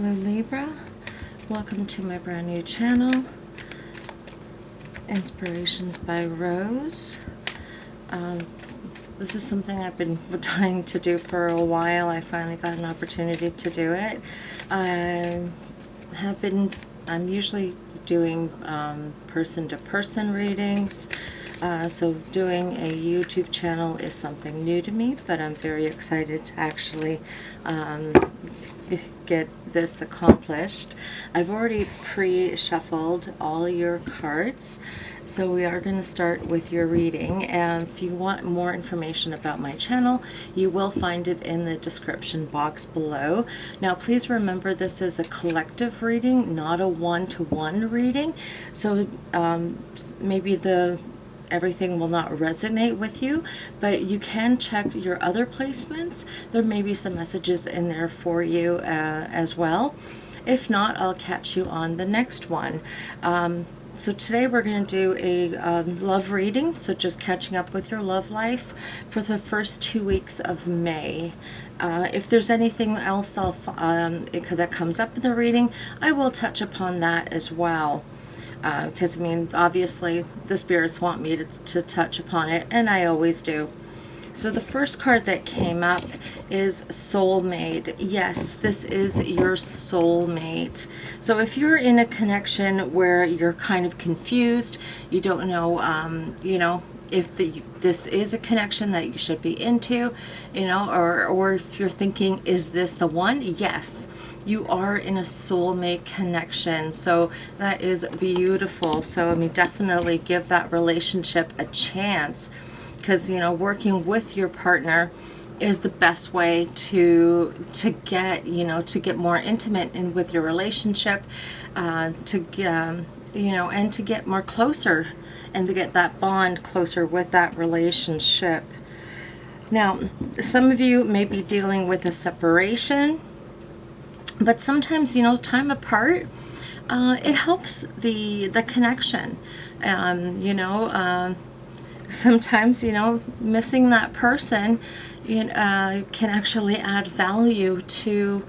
Hello Libra, welcome to my brand new channel, Inspirations by Rose. This is something I've been trying to do for a while. I finally got an opportunity to do it. I'm usually doing person-to-person readings. So doing a YouTube channel is something new to me, but I'm very excited to actually get this accomplished. I've already pre-shuffled all your cards, so we are going to start with your reading. And if you want more information about my channel, you will find it in the description box below. Now please remember, this is a collective reading, not a one-to-one reading, so maybe everything will not resonate with you, but you can check your other placements. There may be some messages in there for you as well. If not, I'll catch you on the next one. So today we're going to do a love reading, so just catching up with your love life for the first 2 weeks of May. If there's anything else that comes up in the reading, I will touch upon that as well. Because, I mean, obviously the spirits want me to touch upon it, and I always do. So the first card that came up is soulmate. Yes, this is your soulmate. So if you're in a connection where you're kind of confused, you don't know, you know, if this is a connection that you should be into, you know, or if you're thinking, is this the one? Yes. You are in a soulmate connection, so that is beautiful. So I mean, definitely give that relationship a chance, because you know, working with your partner is the best way to get, you know, to get more intimate with your relationship, to get, you know, and to get more closer, and to get that bond closer with that relationship. Now, some of you may be dealing with a separation. But sometimes, you know, time apart, it helps the connection. You know, sometimes, you know, missing that person, you know, can actually add value to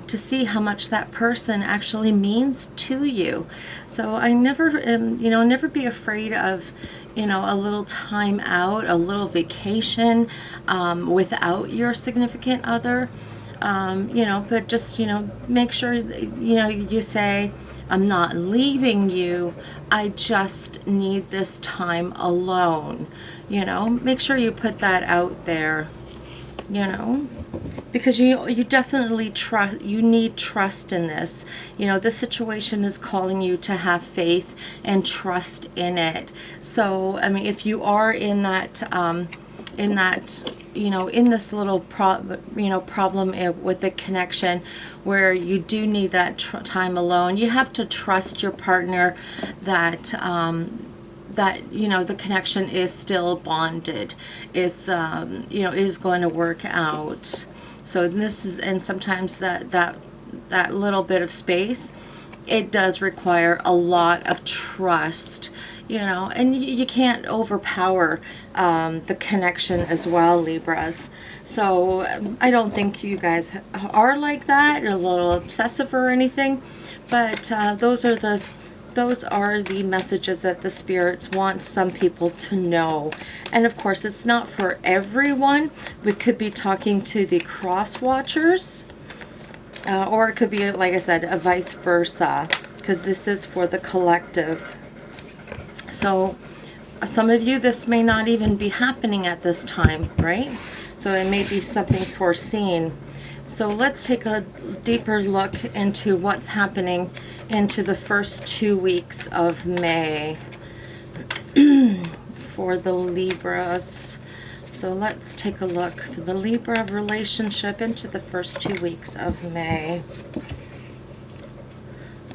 see how much that person actually means to you. So I never, you know, never be afraid of, you know, a little time out, a little vacation without your significant other. You know, but just, you know, make sure that, you know, you say, I'm not leaving you, I just need this time alone. You know, make sure you put that out there, you know, because you definitely you need trust in this. You know, this situation is calling you to have faith and trust in it. So, I mean, if you are in that, you know, in this little problem with the connection where you do need that time alone, you have to trust your partner that that, you know, the connection is still bonded, is you know, is going to work out. So this is, and sometimes that little bit of space, it does require a lot of trust, you know, and you can't overpower the connection as well, Libras. So I don't think you guys are like that, a little obsessive or anything, but those are the messages that the spirits want some people to know. And of course, it's not for everyone. We could be talking to the cross watchers, or it could be, like I said, a vice versa, because this is for the collective. So some of you, this may not even be happening at this time, right? So it may be something foreseen. So let's take a deeper look into what's happening into the first 2 weeks of May for the Libras. So let's take a look for the Libra relationship into the first 2 weeks of May.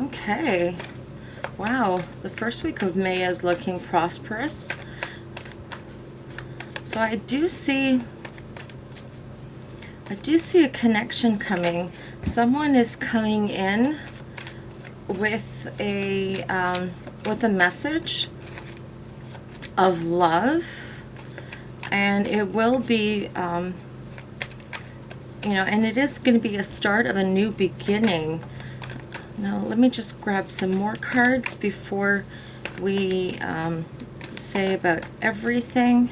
Okay. Wow, the first week of May is looking prosperous. So I do see a connection coming. Someone is coming in with a message of love, and it will be you know, and it is going to be a start of a new beginning. Now, let me just grab some more cards before we say about everything,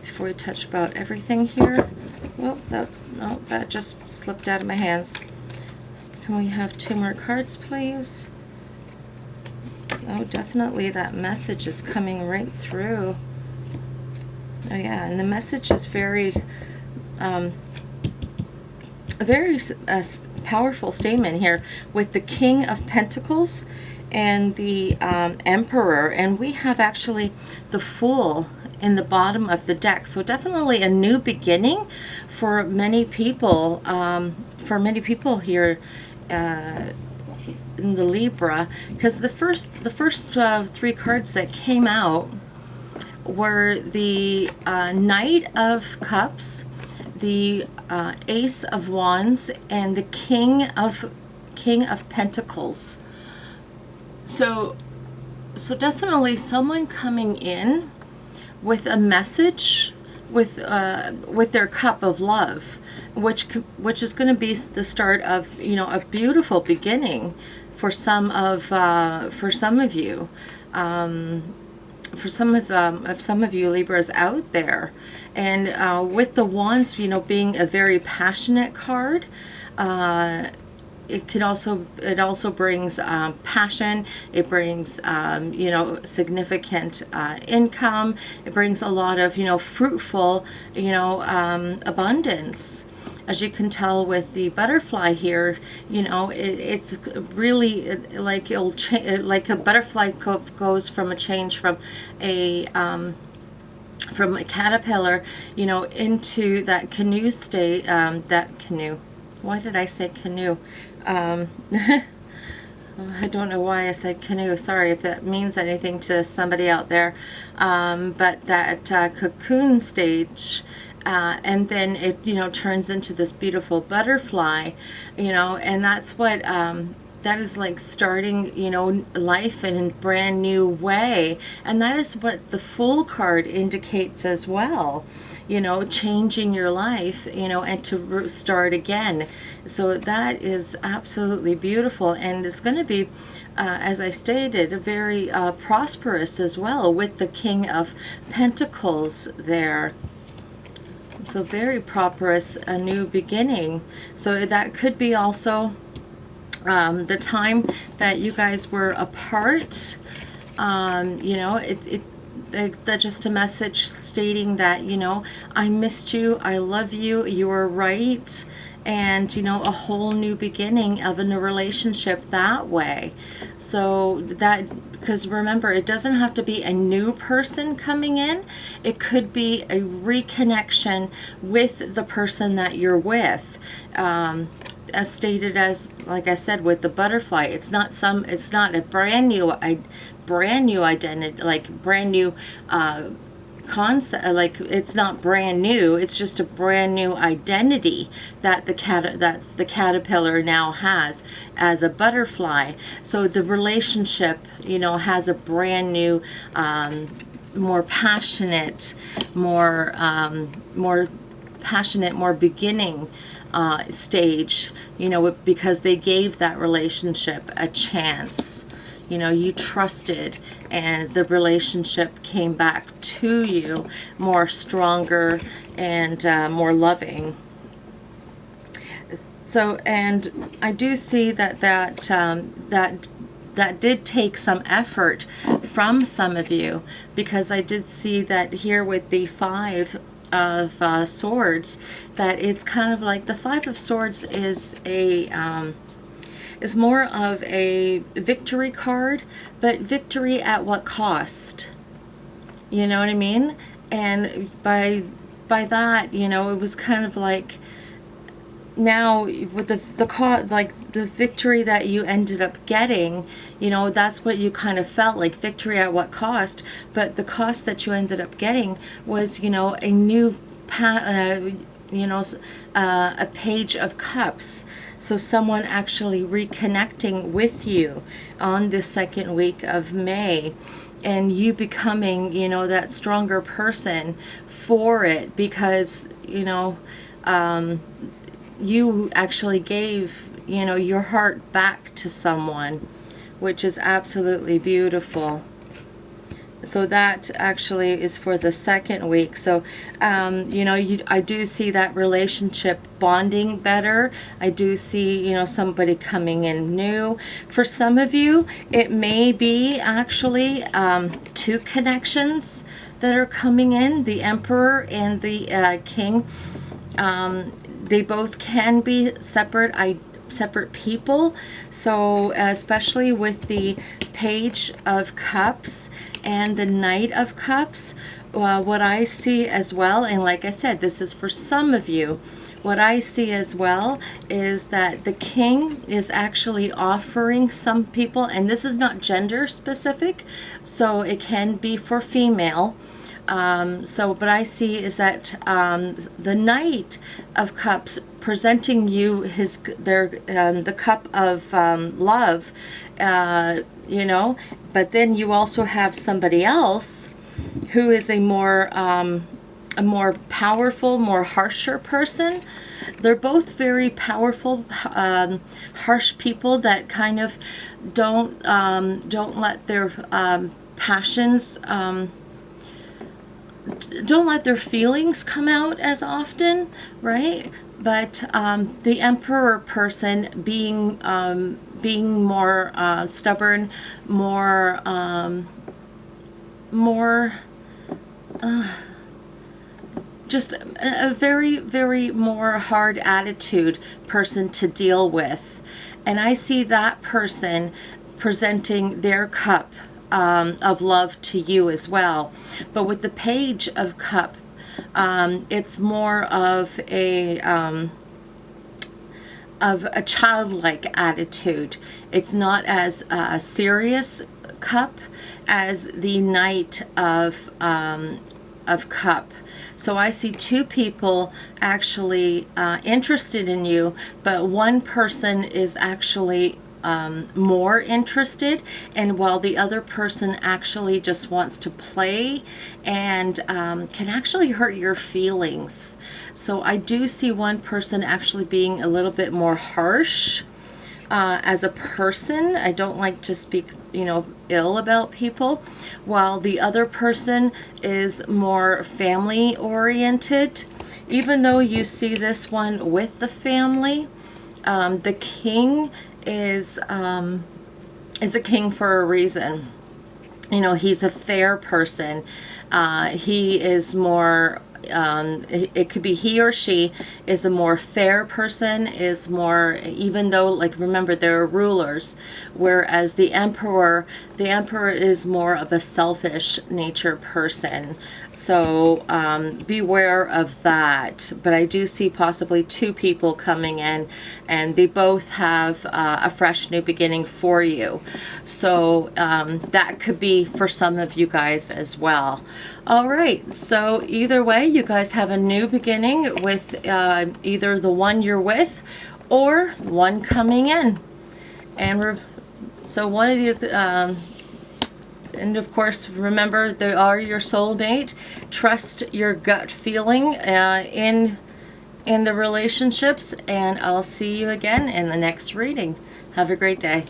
before we touch about everything here. Well, that just slipped out of my hands. Can we have 2 more cards, please? Oh, definitely that message is coming right through. Oh yeah, and the message is very, a very powerful statement here with the King of Pentacles and the Emperor, and we have actually the Fool in the bottom of the deck. So definitely a new beginning for many people. Here in the Libra, because the first 3 cards that came out were the Knight of Cups, the Ace of Wands, and the King of Pentacles. So definitely someone coming in with a message, with their cup of love, which is going to be the start of, you know, a beautiful beginning for some of you. For some of you Libras out there. And with the Wands, you know, being a very passionate card, it also brings passion. It brings you know, significant income. It brings a lot of, you know, fruitful, you know, abundance. As you can tell with the butterfly here, you know, it's really like it'll like a butterfly goes from a change from a caterpillar, you know, into that canoe state. That canoe. Why did I say canoe? I don't know why I said canoe. Sorry if that means anything to somebody out there. But that cocoon stage. And then it, you know, turns into this beautiful butterfly, you know, and that's what, that is like starting, you know, life in a brand new way. And that is what the Fool card indicates as well, you know, changing your life, you know, and to start again. So that is absolutely beautiful. And it's going to be, as I stated, very prosperous as well, with the King of Pentacles there. So very prosperous, a new beginning. So that could be also the time that you guys were apart. You know, that's just a message stating that, you know, I missed you, I love you, you were right, and, you know, a whole new beginning of a new relationship that way. So that, because remember, it doesn't have to be a new person coming in. It could be a reconnection with the person that you're with. As stated, as like I said, with the butterfly, it's not a brand new identity, like brand new concept, like it's not brand new, it's just a brand new identity that the caterpillar now has as a butterfly. So the relationship, you know, has a brand new more passionate, more beginning stage, you know, because they gave that relationship a chance. You know, you trusted, and the relationship came back to you more stronger and more loving. So, and I do see that did take some effort from some of you, because I did see that here with the 5 of Swords, that it's kind of like the 5 of Swords is more of a victory card, but victory at what cost? You know what I mean? And by that, you know, it was kind of like, now with the victory that you ended up getting, you know, that's what you kind of felt like, victory at what cost. But the cost that you ended up getting was, you know, a new a Page of Cups. So someone actually reconnecting with you on the second week of May, and you becoming, you know, that stronger person for it, because, you know, you actually gave, you know, your heart back to someone, which is absolutely beautiful. So that actually is for the second week. So, you know, I do see that relationship bonding better. I do see, you know, somebody coming in new. For some of you, it may be actually two connections that are coming in, the Emperor and the King. They both can be separate people. So especially with the Page of Cups and the Knight of Cups, what I see as well, and like I said, this is for some of you, what I see as well is that the King is actually offering some people, and this is not gender specific, so it can be for female. But I see is that the Knight of Cups presenting you the cup of love, you know, but then you also have somebody else who is a more powerful, more harsher person. They're both very powerful, harsh people that kind of don't let their passions. Don't let their feelings come out as often, right? But the Emperor person being more stubborn, more just a very, very more hard attitude person to deal with. And I see that person presenting their cup of love to you as well. But with the Page of Cup, it's more of a childlike attitude. It's not as a serious cup as the Knight of Cup. So I see two people actually interested in you, but one person is actually more interested, and while the other person actually just wants to play and can actually hurt your feelings. So I do see one person actually being a little bit more harsh as a person. I don't like to speak, you know, ill about people, while the other person is more family oriented. Even though you see this one with the family, the King is a king for a reason. You know, he's a fair person. He is more, it could be he or she is a more fair person, is more, even though, like, remember, they're rulers, whereas the Emperor is more of a selfish nature person. So beware of that. But I do see possibly two people coming in, and they both have a fresh new beginning for you. So that could be for some of you guys as well. All right, so either way, you guys have a new beginning with either the one you're with or one coming in. And so one of these, and of course, remember, they are your soulmate. Trust your gut feeling in the relationships, and I'll see you again in the next reading. Have a great day.